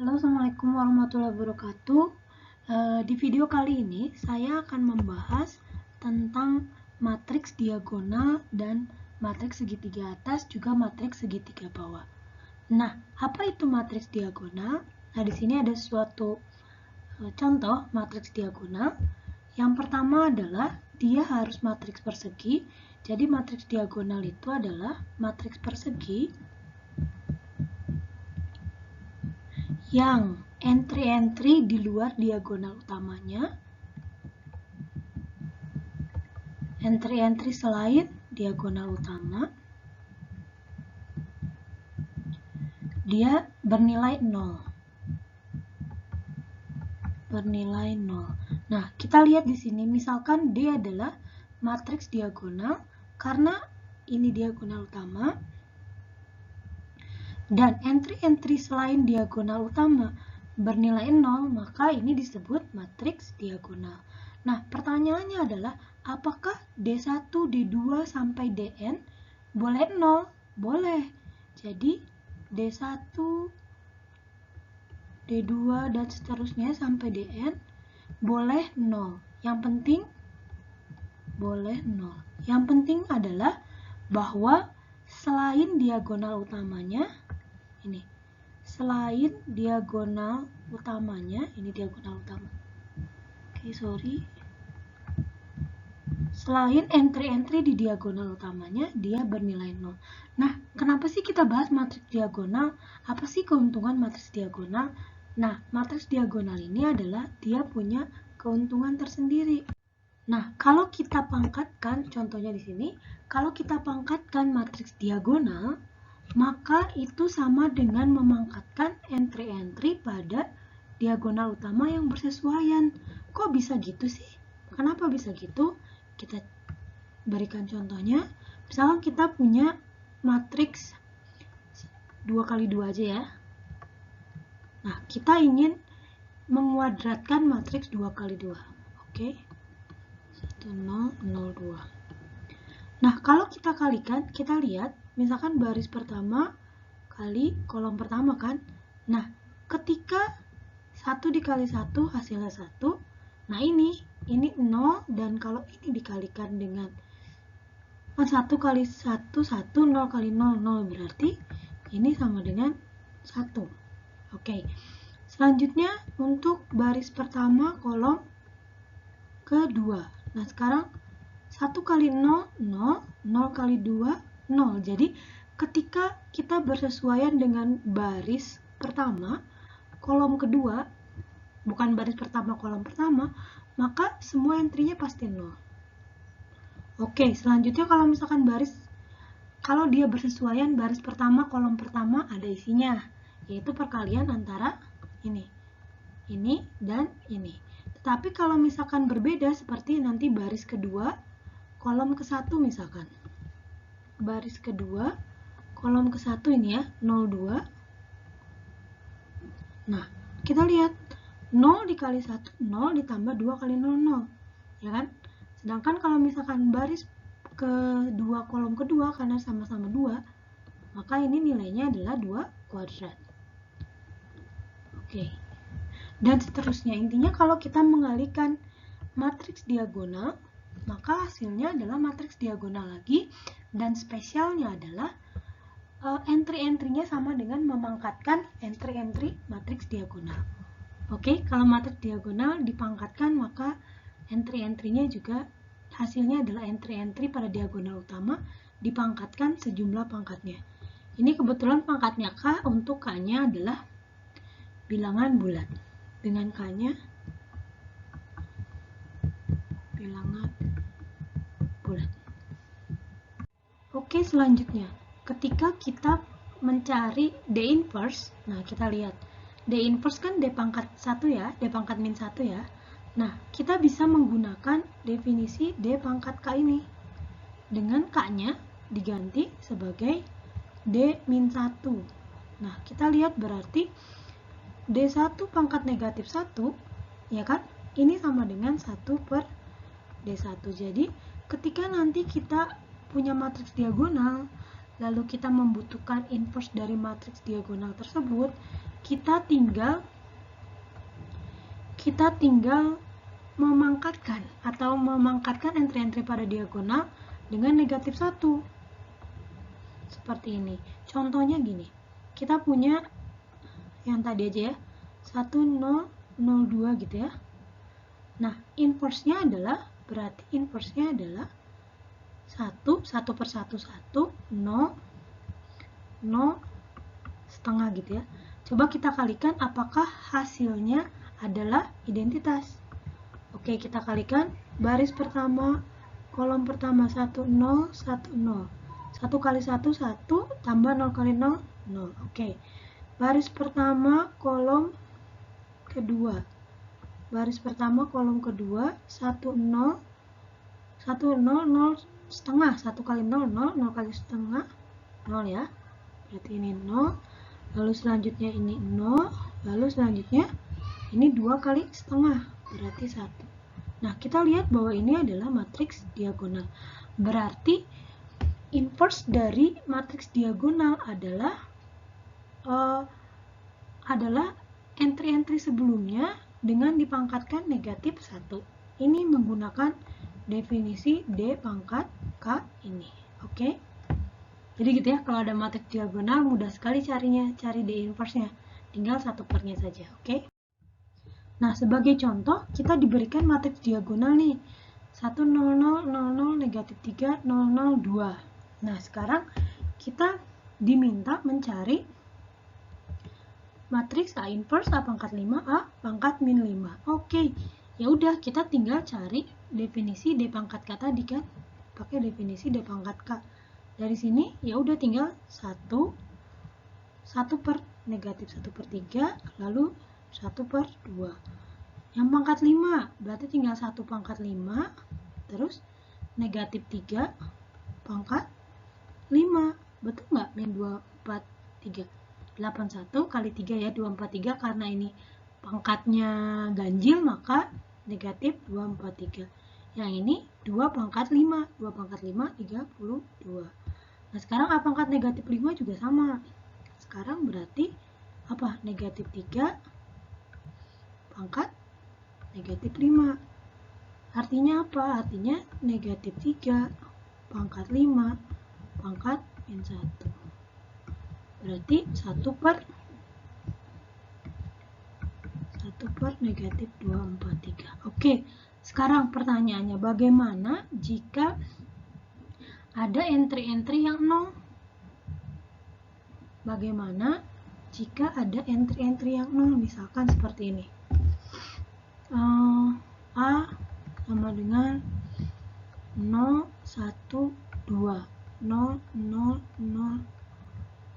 Halo, Assalamualaikum warahmatullahi wabarakatuh. Di video kali ini saya akan membahas tentang matriks diagonal dan matriks segitiga atas juga matriks segitiga bawah. Nah, apa itu matriks diagonal? Nah, di sini ada suatu contoh matriks diagonal. Yang pertama adalah dia harus matriks persegi. Jadi matriks diagonal itu adalah matriks persegi yang entry-entry di luar diagonal utamanya, entry-entry selain diagonal utama, dia bernilai 0. Bernilai 0. Nah, kita lihat di sini, misalkan D adalah matriks diagonal karena ini diagonal utama, dan entry-entry selain diagonal utama bernilai 0, maka ini disebut matriks diagonal. Nah, pertanyaannya adalah, apakah D1, D2, sampai Dn boleh 0? Boleh. Jadi, D1, D2, dan seterusnya sampai Dn boleh 0. Yang penting, boleh 0. Yang penting adalah bahwa selain diagonal utamanya, ini selain diagonal utamanya, ini diagonal utama. Selain entry-entry di diagonal utamanya, dia bernilai 0. Nah, kenapa sih kita bahas matriks diagonal? Apa sih keuntungan matriks diagonal? Nah, matriks diagonal ini adalah dia punya keuntungan tersendiri. Nah, kalau kita pangkatkan, contohnya di sini, kalau kita pangkatkan matriks diagonal, maka itu sama dengan memangkatkan entry-entry pada diagonal utama yang bersesuaian. Kok bisa gitu sih? Kenapa bisa gitu? Kita berikan contohnya. Misalkan kita punya matriks 2x2 aja ya. Nah, kita ingin menguadratkan matriks 2x2. Oke. 1, 0, 0, 2. Nah, kalau kita kalikan, kita lihat misalkan baris pertama kali kolom pertama kan. Nah, ketika 1 dikali 1 hasilnya 1. Nah, ini 0, dan kalau ini dikalikan dengan 1 kali 1, 1, 0 kali 0, 0, berarti ini sama dengan 1. Oke. Selanjutnya untuk baris pertama kolom kedua. Nah, sekarang 1 kali 0, 0, 0 kali 2, 0. Jadi, ketika kita bersesuaian dengan baris pertama, kolom kedua, bukan baris pertama, kolom pertama, maka semua entry-nya pasti 0. Oke, selanjutnya kalau misalkan kalau dia bersesuaian baris pertama, kolom pertama ada isinya, yaitu perkalian antara ini, dan ini. Tetapi kalau misalkan berbeda, seperti nanti baris kedua, kolom ke-1 misalkan. Baris kedua, kolom ke-1 ini ya, 02. Nah, kita lihat 0 dikali 1, 0 ditambah 2 kali 0, 0. Ya kan? Sedangkan kalau misalkan baris kedua, kolom kedua, karena sama-sama 2, maka ini nilainya adalah 2 kuadrat. Oke. Dan seterusnya. Intinya kalau kita mengalihkan matriks diagonal, maka hasilnya adalah matriks diagonal lagi, dan spesialnya adalah entry-entry-nya sama dengan memangkatkan entry-entry matriks diagonal. Oke, kalau matriks diagonal dipangkatkan, maka entry-entry-nya juga hasilnya adalah entry-entry pada diagonal utama dipangkatkan sejumlah pangkatnya. Ini kebetulan pangkatnya K, untuk K-nya adalah bilangan bulat. Dengan K-nya bilangan bulat. Oke, selanjutnya, ketika kita mencari D inverse, nah kita lihat, D inverse kan D pangkat 1 ya, D pangkat min 1 ya. Nah, kita bisa menggunakan definisi D pangkat K ini. Dengan K-nya diganti sebagai D min 1. Nah, kita lihat berarti D1 pangkat negatif 1, ya kan? Ini sama dengan 1 per D1. Jadi, ketika nanti kita punya matriks diagonal, lalu kita membutuhkan inverse dari matriks diagonal tersebut, kita tinggal memangkatkan entry-entry pada diagonal dengan negatif 1. Seperti ini. Contohnya gini. Kita punya yang tadi aja ya. 1, 0, 0, 2 gitu ya. Nah, inverse-nya adalah, berarti inverse-nya adalah 1, 1 per 1, 1, 0, 0, setengah gitu ya. Coba kita kalikan apakah hasilnya adalah identitas. Oke, kita kalikan. Baris pertama, kolom pertama 1, 0, 1, 0. 1 kali 1, 1, tambah 0 kali 0, 0. Oke. Baris pertama, kolom kedua. Baris pertama, kolom kedua, 1, 0, 1, 0, 0 setengah. 1 kali 0, 0, 0 kali setengah, 0 ya. Berarti ini 0. Lalu selanjutnya ini 0. Lalu selanjutnya ini 2 kali setengah. Berarti 1. Nah, kita lihat bahwa ini adalah matriks diagonal. Berarti inverse dari matriks diagonal adalah entry-entry sebelumnya dengan dipangkatkan negatif 1. Ini menggunakan definisi D pangkat K ini. Oke? Jadi gitu ya, kalau ada matriks diagonal mudah sekali carinya, cari D inverse-nya. Tinggal 1 pernya saja, oke? Nah, sebagai contoh, kita diberikan matriks diagonal nih. 1, 0, 0, 0, 0, negatif 3, 0, 0, 2. Nah, sekarang kita diminta mencari matriks A inverse A pangkat 5, A pangkat min 5. Oke, ya udah kita tinggal cari definisi D pangkat K tadi kan. Pakai definisi D pangkat K. Dari sini ya udah tinggal 1 per negatif 1 per 3, lalu 1 per 2. Yang pangkat 5, berarti tinggal 1 pangkat 5, terus negatif 3 pangkat 5. Betul nggak? Min 2, 4, 3. 81 kali 3 ya, 243. Karena ini pangkatnya ganjil, maka negatif 243. Yang ini 2 pangkat 5. 2 pangkat 5, 32. Nah, sekarang A pangkat negatif 5 juga sama. Sekarang berarti apa? Negatif 3 pangkat negatif 5. Artinya apa? Artinya negatif 3 pangkat 5 pangkat min 1. Berarti 1 per negatif 243. Oke, sekarang pertanyaannya, bagaimana jika ada entry-entry yang 0? Bagaimana jika ada entry-entry yang 0? Misalkan seperti ini. A sama dengan 0, 1, 2. 0, 0, 0.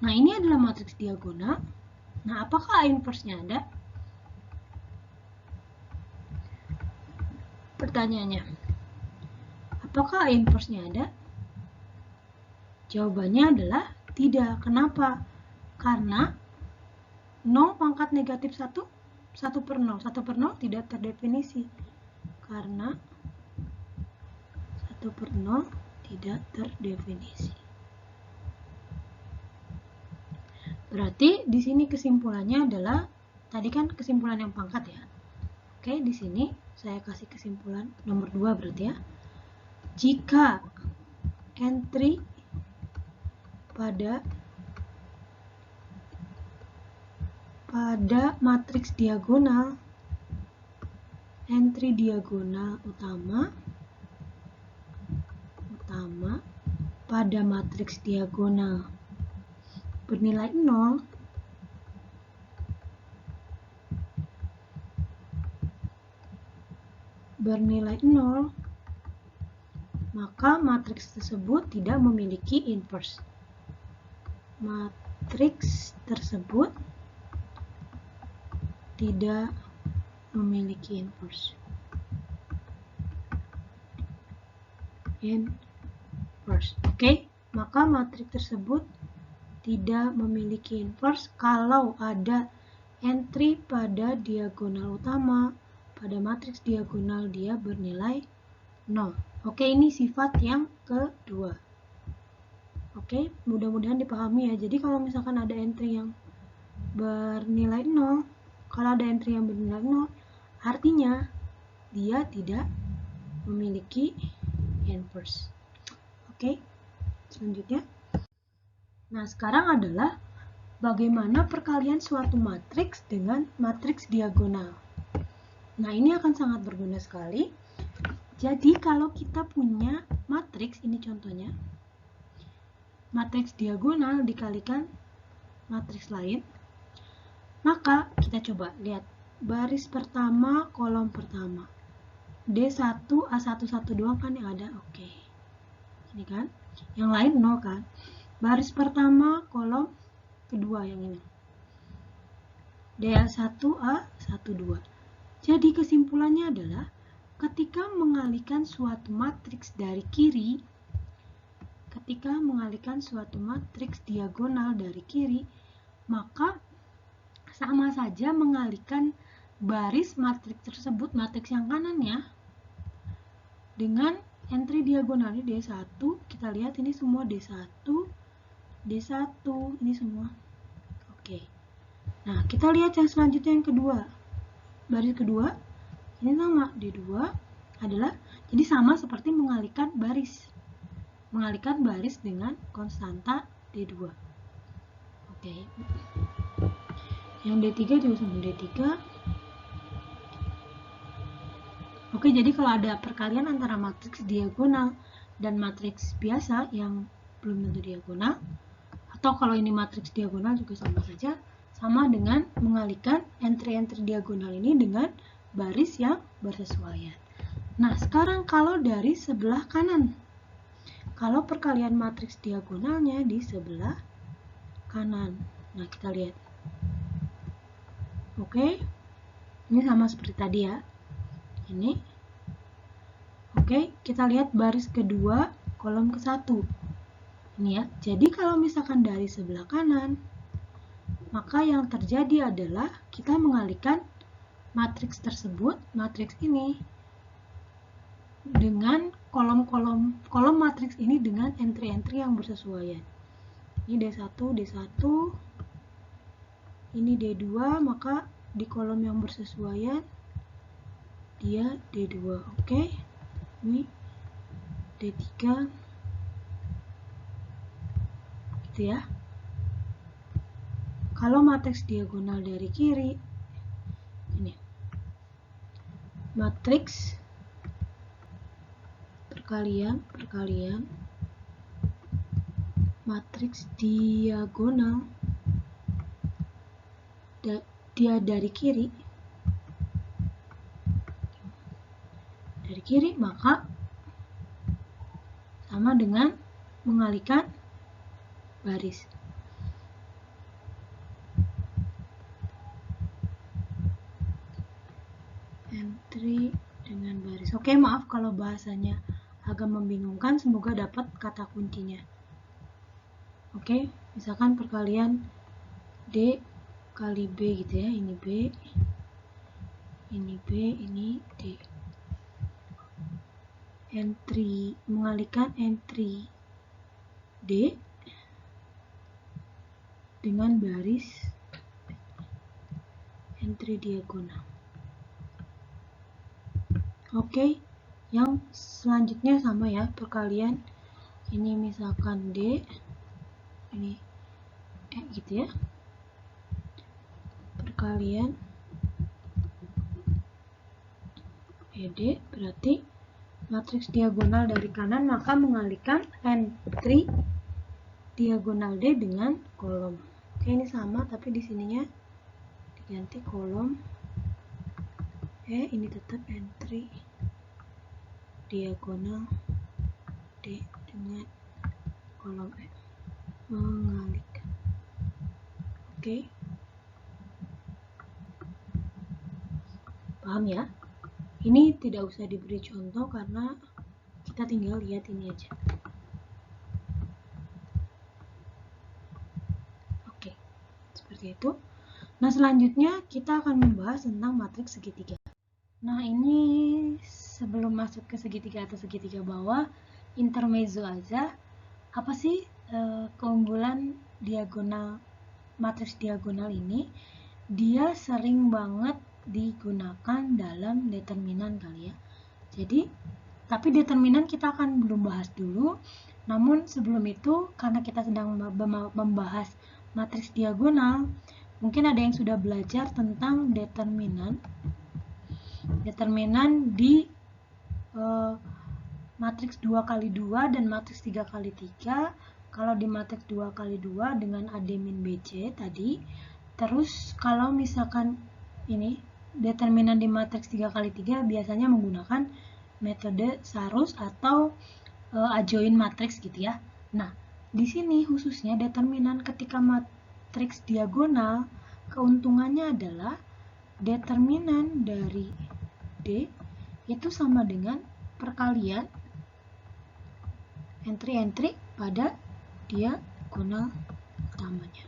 Nah, ini adalah matriks diagonal. Nah, apakah A inverse-nya ada? Pertanyaannya, apakah A inverse-nya ada? Jawabannya adalah tidak. Kenapa? Karena 0 pangkat negatif 1, 1 per 0. 1 per 0 tidak terdefinisi. Karena 1 per 0 tidak terdefinisi. Berarti di sini kesimpulannya adalah, tadi kan kesimpulan yang pangkat ya. Oke, di sini saya kasih kesimpulan nomor 2 berarti ya. Jika entry pada matriks diagonal, entry diagonal utama pada matriks diagonal bernilai 0, maka matriks tersebut tidak memiliki inverse. Matriks tersebut tidak memiliki inverse. Oke, maka matriks tersebut tidak memiliki inverse kalau ada entry pada diagonal utama. Pada matriks diagonal dia bernilai 0. Oke, ini sifat yang kedua. Oke, mudah-mudahan dipahami ya. Jadi kalau misalkan ada entry yang bernilai 0. Kalau ada entry yang bernilai 0, artinya dia tidak memiliki inverse. Oke, selanjutnya. Nah, sekarang adalah bagaimana perkalian suatu matriks dengan matriks diagonal. Nah, ini akan sangat berguna sekali. Jadi, kalau kita punya matriks, ini contohnya, matriks diagonal dikalikan matriks lain, maka kita coba lihat baris pertama, kolom pertama. D1, A1, 1 doang kan yang ada, oke. Ini kan, yang lain 0 kan. Baris pertama, kolom kedua yang ini. DA1, A1, 2. Jadi kesimpulannya adalah, ketika mengalihkan suatu matriks dari kiri, ketika mengalihkan suatu matriks diagonal dari kiri, maka sama saja mengalihkan baris matriks tersebut, matriks yang kanan ya, dengan entry diagonalnya D1. Kita lihat ini semua D1, D1, ini semua. Oke. Nah, kita lihat yang selanjutnya yang kedua. Baris kedua, ini sama, D2 adalah, jadi sama seperti mengalihkan baris. Mengalihkan baris dengan konstanta D2. Oke. Yang D3 juga sama D3. Oke, jadi kalau ada perkalian antara matriks diagonal dan matriks biasa yang belum tentu diagonal, atau kalau ini matriks diagonal juga sama saja, sama dengan mengalihkan entry-entry diagonal ini dengan baris yang bersesuaian. Nah, sekarang kalau dari sebelah kanan, kalau perkalian matriks diagonalnya di sebelah kanan, nah kita lihat. Oke, ini sama seperti tadi ya. Ini. Oke, kita lihat baris kedua, kolom ke-1. Ini ya. Jadi kalau misalkan dari sebelah kanan, maka yang terjadi adalah kita mengalihkan matriks tersebut, matriks ini, dengan kolom matriks ini dengan entry-entry yang bersesuaian. Ini D1, D1, ini D2, maka di kolom yang bersesuaian dia D2. Oke. Ini D3. Gitu ya. Kalau matriks diagonal dari kiri, ini matriks perkalian matriks diagonal dia dari kiri, maka sama dengan mengalihkan baris. Entry dengan baris. Oke, maaf kalau bahasanya agak membingungkan, semoga dapat kata kuncinya. Oke, misalkan perkalian D kali B gitu ya, ini B, ini B, ini D. Entry, mengalihkan entry D dengan baris entry diagonal. Oke, yang selanjutnya sama ya, perkalian ini misalkan D, ini gitu ya, perkalian ED berarti matriks diagonal dari kanan, maka mengalihkan entry diagonal D dengan kolom. Oke, ini sama tapi di sininya diganti kolom ini tetap entry diagonal D dengan kolom mengalihkan. Oke, paham ya? Ini tidak usah diberi contoh karena kita tinggal lihat ini aja. Oke, seperti itu. Nah, selanjutnya kita akan membahas tentang matriks segitiga. Nah, ini sebelum masuk ke segitiga atau segitiga bawah, intermezzo aja. Apa sih keunggulan diagonal matriks diagonal ini dia sering banget digunakan dalam determinan kali ya. Jadi, tapi determinan kita akan belum bahas dulu. Namun sebelum itu, karena kita sedang membahas matriks diagonal, mungkin ada yang sudah belajar tentang determinan di matriks 2x2 dan matriks 3x3. Kalau di matriks 2x2 dengan AD min BC tadi, terus kalau misalkan ini determinan di matriks 3x3 biasanya menggunakan metode Sarus atau adjoint matriks gitu ya. Nah, di sini khususnya determinan ketika matriks diagonal, keuntungannya adalah determinan dari D itu sama dengan perkalian entry-entry pada diagonal utamanya.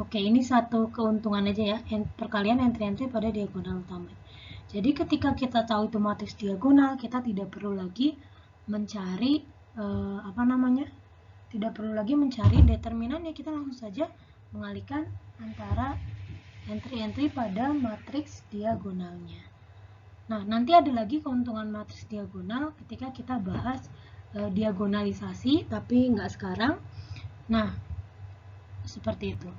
Oke, ini satu keuntungan aja ya, perkalian entry-entry pada diagonal utamanya. Jadi ketika kita tahu itu matriks diagonal, kita tidak perlu lagi mencari tidak perlu lagi mencari determinannya, kita langsung saja mengalihkan antara entry-entry pada matriks diagonalnya. Nah, nanti ada lagi keuntungan matriks diagonal ketika kita bahas diagonalisasi, tapi nggak sekarang. Nah, seperti itu.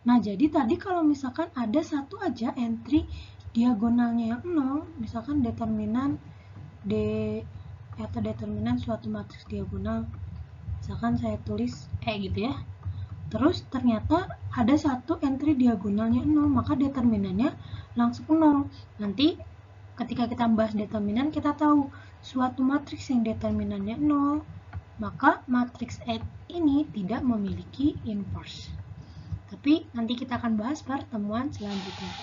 Nah, jadi tadi kalau misalkan ada satu aja entry diagonalnya yang 0, misalkan determinan D atau determinan suatu matriks diagonal, misalkan saya tulis gitu ya. Terus ternyata ada satu entry diagonalnya 0, maka determinannya langsung 0. Nanti ketika kita membahas determinan, kita tahu suatu matriks yang determinannya 0, maka matriks A ini tidak memiliki inverse. Tapi nanti kita akan bahas pertemuan selanjutnya.